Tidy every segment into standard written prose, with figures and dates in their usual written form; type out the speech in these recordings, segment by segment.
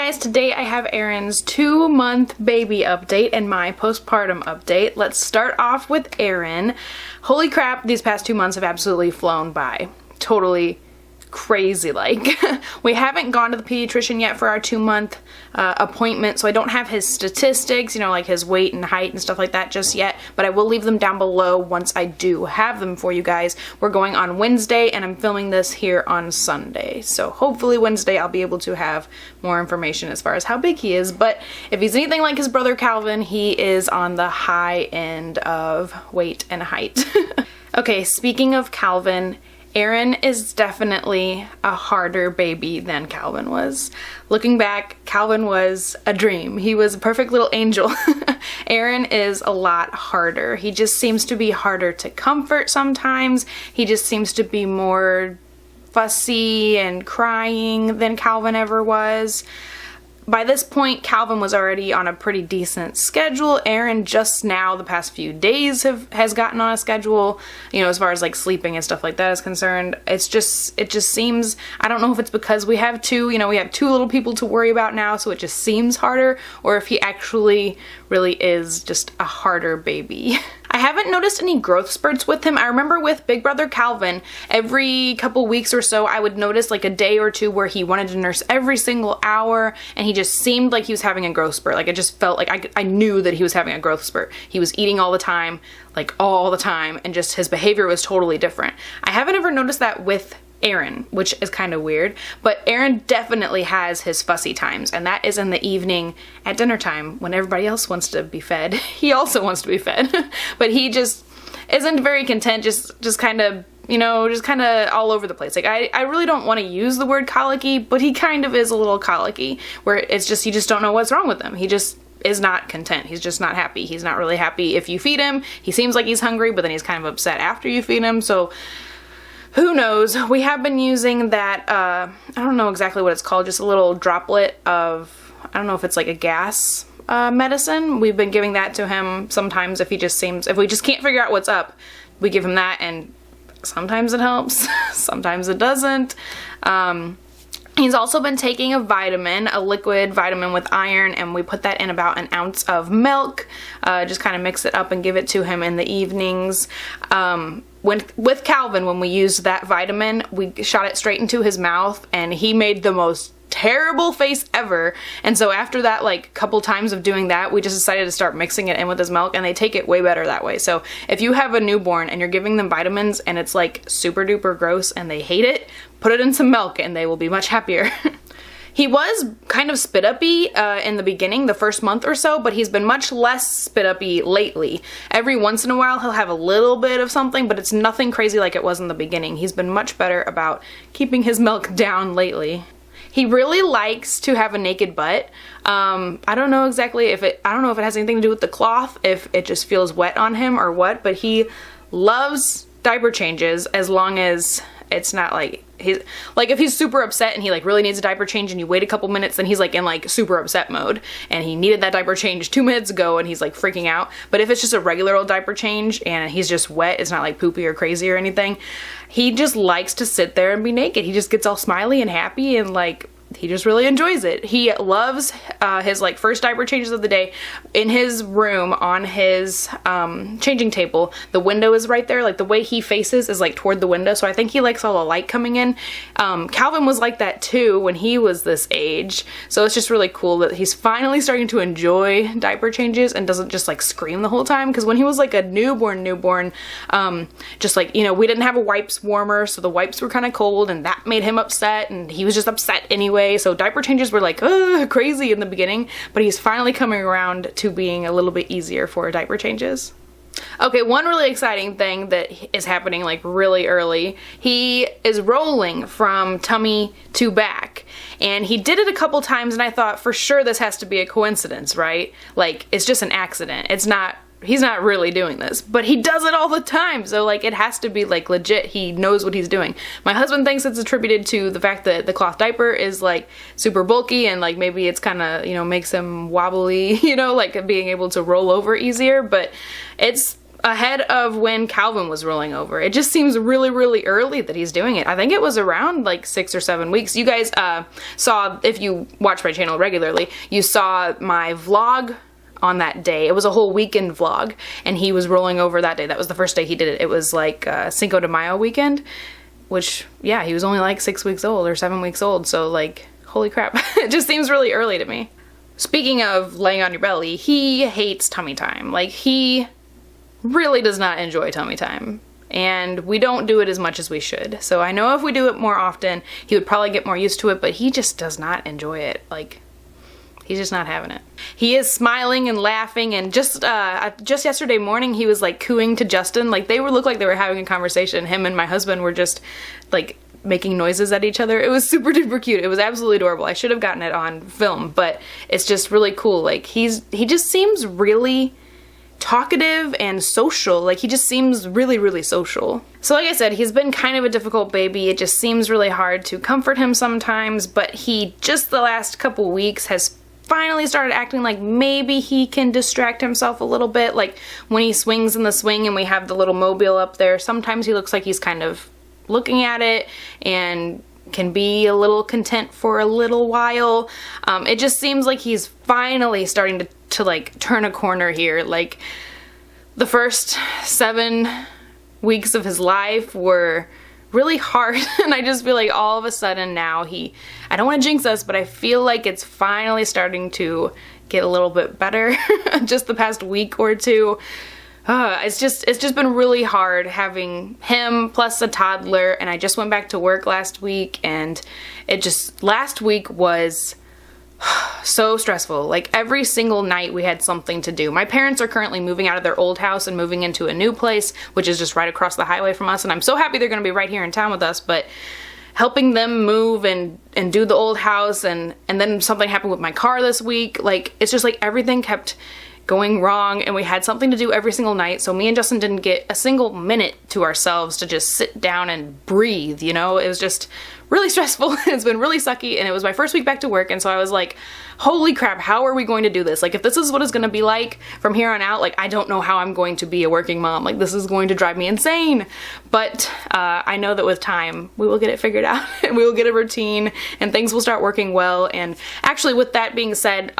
guys, today I have Eren's 2-month baby update and my postpartum update. Let's start off with Eren. Holy crap, these past 2 months have absolutely flown by. Totally crazy like. We haven't gone to the pediatrician yet for our 2-month appointment, so I don't have his statistics, you know, like his weight and height and stuff like that just yet, but I will leave them down below once I do have them for you guys. We're going on Wednesday and I'm filming this here on Sunday, so hopefully Wednesday I'll be able to have more information as far as how big he is, but if he's anything like his brother Calvin, he is on the high end of weight and height. Okay, speaking of Calvin, Eren is definitely a harder baby than Calvin was. Looking back, Calvin was a dream. He was a perfect little angel. Eren is a lot harder. He just seems to be harder to comfort sometimes. He just seems to be more fussy and crying than Calvin ever was. By this point, Calvin was already on a pretty decent schedule. Eren just now, the past few days, has gotten on a schedule, you know, as far as like sleeping and stuff like that is concerned. It just seems, I don't know if it's because we have two little people to worry about now, so it just seems harder, or if he actually really is just a harder baby. I haven't noticed any growth spurts with him. I remember with big brother Calvin, every couple weeks or so, I would notice like a day or two where he wanted to nurse every single hour, and he just seemed like he was having a growth spurt. Like, it just felt like I knew that he was having a growth spurt. He was eating all the time, like all the time, and just his behavior was totally different. I haven't ever noticed that with Eren, which is kind of weird, but Eren definitely has his fussy times, and that is in the evening at dinner time when everybody else wants to be fed. He also wants to be fed, but he just isn't very content, just kind of, you know, just kind of all over the place. Like, I really don't want to use the word colicky, but he kind of is a little colicky, where it's just, you just don't know what's wrong with him. He just is not content. He's just not happy. He's not really happy if you feed him. He seems like he's hungry, but then he's kind of upset after you feed him, so who knows? We have been using that, I don't know exactly what it's called, just a little droplet of, I don't know if it's like a gas medicine. We've been giving that to him sometimes if we just can't figure out what's up, we give him that, and sometimes it helps, sometimes it doesn't. He's also been taking a vitamin, a liquid vitamin with iron, and we put that in about an ounce of milk, just kind of mix it up and give it to him in the evenings. With Calvin, when we used that vitamin, we shot it straight into his mouth, and he made the most terrible face ever. And so after that, like, couple times of doing that, we just decided to start mixing it in with his milk, and they take it way better that way. So if you have a newborn and you're giving them vitamins and it's like super duper gross and they hate it, put it in some milk and they will be much happier. He was kind of spit-uppy in the beginning, the first month or so, but he's been much less spit-uppy lately. Every once in a while he'll have a little bit of something, but it's nothing crazy like it was in the beginning. He's been much better about keeping his milk down lately. He really likes to have a naked butt. I don't know exactly if it has anything to do with the cloth, if it just feels wet on him or what, but he loves diaper changes as long as it's not like if he's super upset and he like really needs a diaper change and you wait a couple minutes, then he's like in like super upset mode and he needed that diaper change 2 minutes ago and he's like freaking out. But if it's just a regular old diaper change and he's just wet, it's not like poopy or crazy or anything, he just likes to sit there and be naked. He just gets all smiley and happy, and like, he just really enjoys it. He loves his like first diaper changes of the day in his room on his changing table. The window is right there, like the way he faces is like toward the window, so I think he likes all the light coming in. Calvin was like that too when he was this age, so it's just really cool that he's finally starting to enjoy diaper changes and doesn't just like scream the whole time, because when he was like a newborn, just like, you know, we didn't have a wipes warmer, so the wipes were kind of cold and that made him upset, and he was just upset anyway. So diaper changes were like crazy in the beginning, but he's finally coming around to being a little bit easier for diaper changes. Okay, one really exciting thing that is happening like really early, he is rolling from tummy to back, and he did it a couple times and I thought for sure this has to be a coincidence, right? Like, it's just an accident. He's not really doing this, but he does it all the time, so like it has to be like legit. He knows what he's doing. My husband thinks it's attributed to the fact that the cloth diaper is like super bulky and like maybe it's kind of, you know, makes him wobbly, you know, like being able to roll over easier, but it's ahead of when Calvin was rolling over. It just seems really, really early that he's doing it. I think it was around like 6 or 7 weeks. You guys saw, if you watch my channel regularly, you saw my vlog on that day. It was a whole weekend vlog, and he was rolling over that day. That was the first day he did it. It was like Cinco de Mayo weekend, which, yeah, he was only like 6 weeks old or 7 weeks old, so like, holy crap. It just seems really early to me. Speaking of laying on your belly, he hates tummy time. Like, he really does not enjoy tummy time, and we don't do it as much as we should. So I know if we do it more often, he would probably get more used to it, but he just does not enjoy it. Like, he's just not having it. He is smiling and laughing, and just yesterday morning he was like cooing to Justin. Like, they looked like they were having a conversation. Him and my husband were just like making noises at each other. It was super duper cute. It was absolutely adorable. I should have gotten it on film, but it's just really cool. Like, he just seems really talkative and social. Like, he just seems really, really social. So like I said, he's been kind of a difficult baby. It just seems really hard to comfort him sometimes, but he just the last couple weeks has finally started acting like maybe he can distract himself a little bit. Like, when he swings in the swing and we have the little mobile up there, sometimes he looks like he's kind of looking at it and can be a little content for a little while. It just seems like he's finally starting to like turn a corner here. Like, the first 7 weeks of his life were really hard, and I just feel like all of a sudden now I don't want to jinx us, but I feel like it's finally starting to get a little bit better just the past week or two. It's just been really hard having him plus a toddler, and I just went back to work last week, and last week was so stressful. Like, every single night we had something to do. My parents are currently moving out of their old house and moving into a new place, which is just right across the highway from us, and I'm so happy they're going to be right here in town with us, but helping them move and do the old house, and then something happened with my car this week. Like, it's just like everything kept going wrong, and we had something to do every single night, so me and Justin didn't get a single minute to ourselves to just sit down and breathe, you know? It was just really stressful. It's been really sucky, and it was my first week back to work, and so I was like, holy crap, how are we going to do this? Like, if this is what it's gonna be like from here on out, like, I don't know how I'm going to be a working mom. Like, this is going to drive me insane. But I know that with time, we will get it figured out, and we will get a routine, and things will start working well. And actually, with that being said,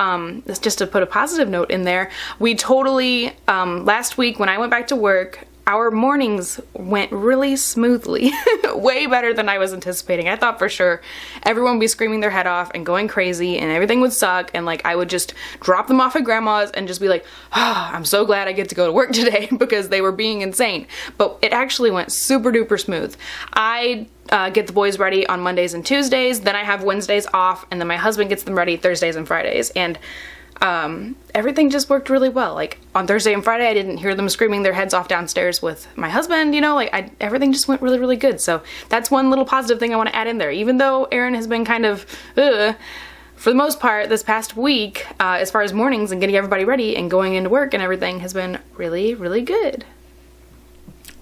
just to put a positive note in there, we totally, last week when I went back to work, our mornings went really smoothly, way better than I was anticipating. I thought for sure everyone would be screaming their head off and going crazy and everything would suck, and like I would just drop them off at grandma's and just be like, oh, I'm so glad I get to go to work today, because they were being insane. But it actually went super duper smooth. I get the boys ready on Mondays and Tuesdays, then I have Wednesdays off, and then my husband gets them ready Thursdays and Fridays. And everything just worked really well. Like, on Thursday and Friday, I didn't hear them screaming their heads off downstairs with my husband, you know, like everything just went really, really good. So that's one little positive thing I want to add in there. Even though Eren has been kind of, for the most part, this past week, as far as mornings and getting everybody ready and going into work and everything has been really, really good.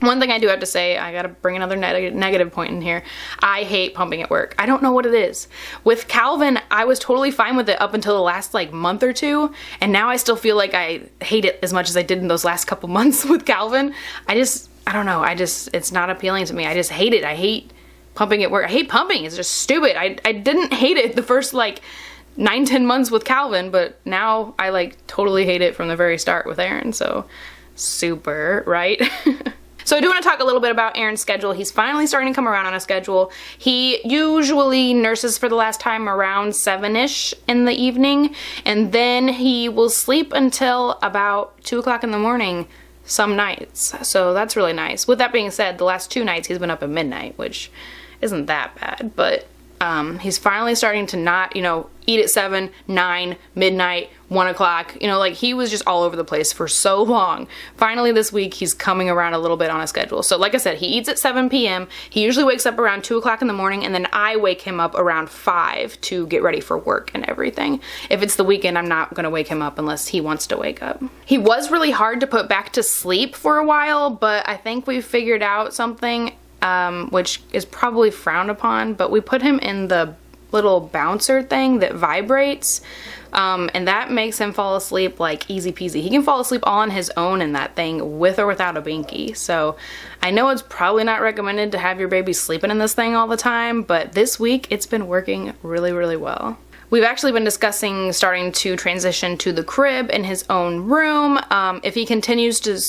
One thing I do have to say, I gotta bring another negative point in here. I hate pumping at work. I don't know what it is. With Calvin, I was totally fine with it up until the last like month or two, and now I still feel like I hate it as much as I did in those last couple months with Calvin. I don't know, it's not appealing to me. I just hate it. I hate pumping at work. I hate pumping. It's just stupid. I didn't hate it the first like 9-10 months with Calvin, but now I like totally hate it from the very start with Eren. So super, right? So I do want to talk a little bit about Eren's schedule. He's finally starting to come around on a schedule. He usually nurses for the last time around 7-ish in the evening, and then he will sleep until about 2 o'clock in the morning some nights. So that's really nice. With that being said, the last 2 nights he's been up at midnight, which isn't that bad, but he's finally starting to not, you know, eat at 7, 9, midnight, 1 o'clock. You know, like he was just all over the place for so long. Finally this week he's coming around a little bit on a schedule. So like I said, he eats at 7 p.m. He usually wakes up around 2 o'clock in the morning, and then I wake him up around 5 to get ready for work and everything. If it's the weekend, I'm not gonna wake him up unless he wants to wake up. He was really hard to put back to sleep for a while, but I think we've figured out something which is probably frowned upon, but we put him in the little bouncer thing that vibrates. And that makes him fall asleep like easy peasy. He can fall asleep all on his own in that thing with or without a binky. So I know it's probably not recommended to have your baby sleeping in this thing all the time, but this week it's been working really, really well. We've actually been discussing starting to transition to the crib in his own room. If he continues to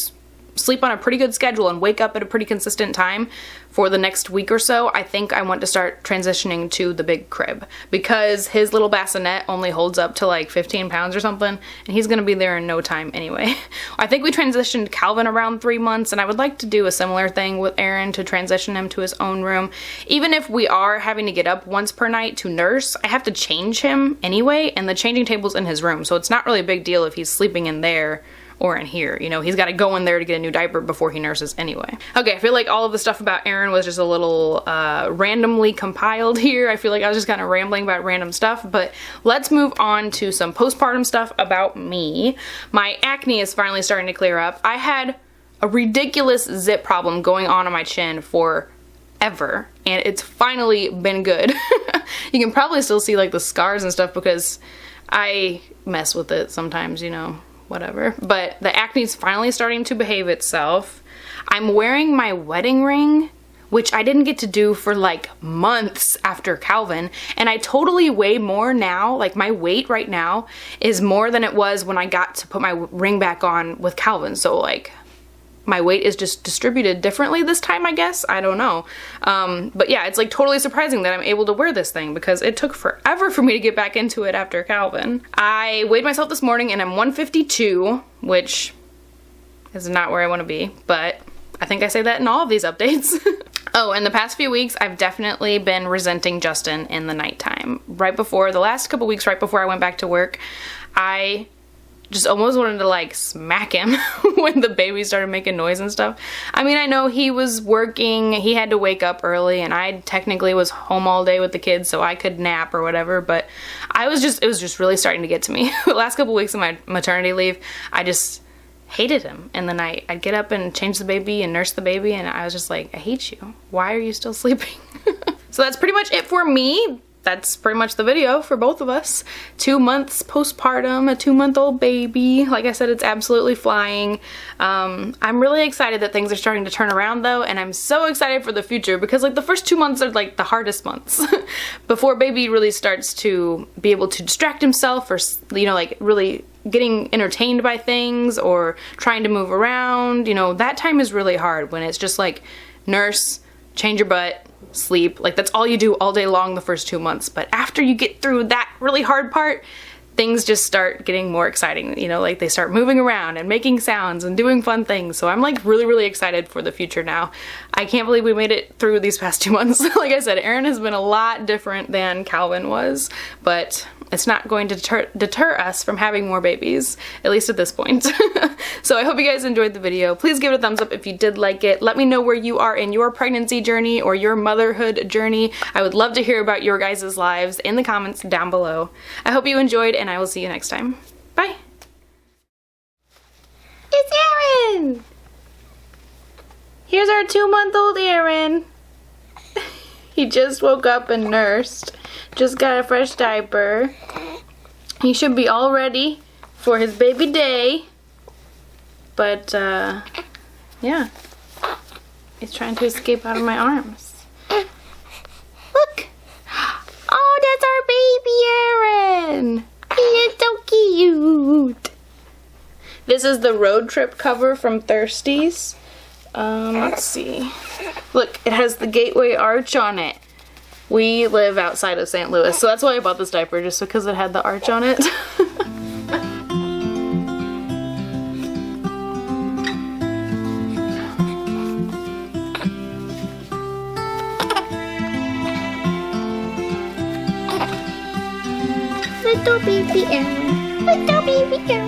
sleep on a pretty good schedule and wake up at a pretty consistent time for the next week or so, I think I want to start transitioning to the big crib, because his little bassinet only holds up to like 15 pounds or something, and he's gonna be there in no time anyway. I think we transitioned Calvin around 3 months, and I would like to do a similar thing with Eren to transition him to his own room. Even if we are having to get up once per night to nurse, I have to change him anyway, and the changing table's in his room, so it's not really a big deal if he's sleeping in there or in here. You know, he's got to go in there to get a new diaper before he nurses anyway. Okay, I feel like all of the stuff about Eren was just a little randomly compiled here. I feel like I was just kind of rambling about random stuff, but let's move on to some postpartum stuff about me. My acne is finally starting to clear up. I had a ridiculous zit problem going on my chin for ever, and it's finally been good. You can probably still see like the scars and stuff because I mess with it sometimes, you know, whatever. But the acne is finally starting to behave itself. I'm wearing my wedding ring, which I didn't get to do for like months after Calvin, and I totally weigh more now. Like my weight right now is more than it was when I got to put my ring back on with Calvin. So like my weight is just distributed differently this time, I guess. I don't know. But yeah, it's like totally surprising that I'm able to wear this thing because it took forever for me to get back into it after Calvin. I weighed myself this morning and I'm 152, which is not where I want to be, but I think I say that in all of these updates. Oh, in the past few weeks, I've definitely been resenting Justin in the nighttime. Right before, the last couple weeks right before I went back to work, I just almost wanted to like smack him when the baby started making noise and stuff. I mean, I know he was working, he had to wake up early, and I technically was home all day with the kids so I could nap or whatever, but it was just really starting to get to me. The last couple weeks of my maternity leave, I just hated him in the night. I'd get up and change the baby and nurse the baby, and I was just like, I hate you. Why are you still sleeping? So that's pretty much it for me. That's pretty much the video for both of us. 2 months postpartum, a 2-month-old baby. Like I said, it's absolutely flying. I'm really excited that things are starting to turn around though, and I'm so excited for the future because like the first 2 months are like the hardest months before baby really starts to be able to distract himself, or you know, like really getting entertained by things or trying to move around. You know, that time is really hard when it's just like nurse, change your butt, sleep. Like that's all you do all day long the first 2 months. But after you get through that really hard part, things just start getting more exciting. You know, like they start moving around and making sounds and doing fun things. So I'm like really, really excited for the future now. I can't believe we made it through these past 2 months. Like I said, Eren has been a lot different than Calvin was, but it's not going to deter us from having more babies, at least at this point. So I hope you guys enjoyed the video. Please give it a thumbs up if you did like it. Let me know where you are in your pregnancy journey or your motherhood journey. I would love to hear about your guys' lives in the comments down below. I hope you enjoyed, and I will see you next time. Bye! It's Eren! Here's our 2-month-old Eren. He just woke up and nursed. Just got a fresh diaper. He should be all ready for his baby day. But, yeah. He's trying to escape out of my arms. Look! Oh, that's our baby Eren! He is so cute! This is the road trip cover from Thirsties. Let's see. Look, it has the Gateway Arch on it. We live outside of St. Louis, so that's why I bought this diaper, just because it had the arch on it. Little baby Eren, little baby Eren.